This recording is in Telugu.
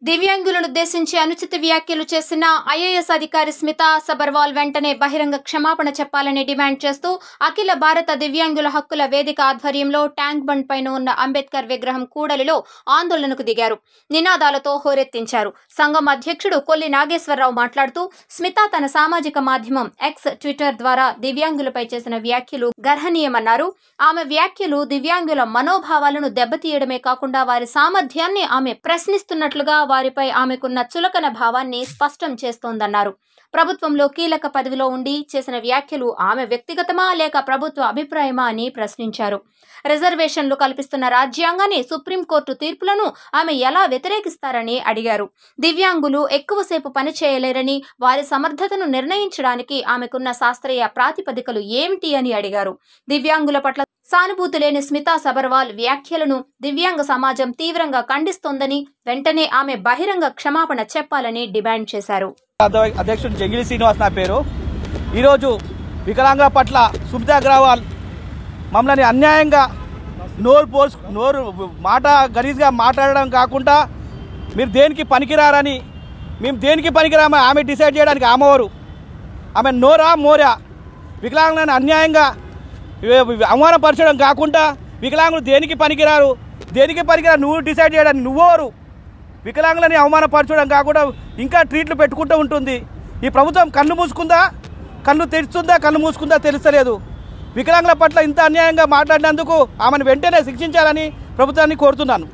దివ్యాంగులను ఉద్దేశించి అనుచిత వ్యాఖ్యలు చేసిన ఐఏఎస్ అధికారి స్మితా సబర్వాల్ వెంటనే బహిరంగ క్షమాపణ చెప్పాలని డిమాండ్ చేస్తూ అఖిల భారత దివ్యాంగుల హక్కుల వేదిక ఆధ్వర్యంలో ట్యాంక్ బండ్ పైన ఉన్న అంబేద్కర్ విగ్రహం కూడలిలో ఆందోళనకు దిగారు. నినాదాలతో హోరెత్తించారు. సంఘం అధ్యక్షుడు కొల్లి నాగేశ్వరరావు మాట్లాడుతూ స్మితా తన సామాజిక మాధ్యమం ఎక్స్ ట్విట్టర్ ద్వారా దివ్యాంగులపై చేసిన వ్యాఖ్యలు గర్హనీయమన్నారు. ఆమె వ్యాఖ్యలు దివ్యాంగుల మనోభావాలను దెబ్బతీయడమే కాకుండా వారి సామర్థ్యాన్ని ఆమె ప్రశ్నిస్తున్నట్లుగా వారిపై ఆమెకున్న చులకన భావాన్ని స్పష్టం చేస్తోందన్నారు. ప్రభుత్వంలో కీలక పదవిలో ఉండి చేసిన వ్యాఖ్యలు ఆమె వ్యక్తిగతమా లేక ప్రభుత్వ అభిప్రాయమా అని ప్రశ్నించారు. రిజర్వేషన్లు కల్పిస్తున్న రాజ్యాంగాన్ని, సుప్రీంకోర్టు తీర్పులను ఆమె ఎలా వ్యతిరేకిస్తారని అడిగారు. దివ్యాంగులు ఎక్కువసేపు పని చేయలేరని, వారి సమర్థతను నిర్ణయించడానికి ఆమెకున్న శాస్త్రీయ ప్రాతిపదికలు ఏమిటి అని అడిగారు. దివ్యాంగుల పట్ల సానుభూతి లేని స్మితా సబర్వాల్ వ్యాఖ్యలను దివ్యాంగ సమాజం తీవ్రంగా ఖండిస్తోందని, వెంటనే ఆమె బహిరంగ క్షమాపణ చెప్పాలని డిమాండ్ చేశారు. అధ్యక్షుడు జంగిలి శ్రీనివాస్ నా పేరు. ఈరోజు వికలాంగుల పట్ల సుమితా అగ్రవాల్ మమ్మల్ని అన్యాయంగా నోరు మాట గలీజ్గా మాట్లాడడం కాకుండా మీరు దేనికి పనికిరారని, మేము దేనికి పనికిరామని ఆమె డిసైడ్ చేయడానికి ఆమెవారు, ఆమె నోరా మోరా వికలాంగులను అన్యాయంగా అవమానపరచడం కాకుండా వికలాంగులు దేనికి పనికిరారు నువ్వు డిసైడ్ చేయడానికి నువ్వెవరు? వికలాంగులని అవమానపరచడం కాకుండా ఇంకా ట్రీట్లు పెట్టుకుంటూ ఉంటుంది. ఈ ప్రభుత్వం కళ్ళు మూసుకుందా, కళ్ళు తెరుస్తుందా, కళ్ళు మూసుకుందా తెలుస్తలేదు. వికలాంగుల పట్ల ఇంత అన్యాయంగా మాట్లాడినందుకు ఆమెను వెంటనే శిక్షించాలని ప్రభుత్వాన్ని కోరుతున్నాను.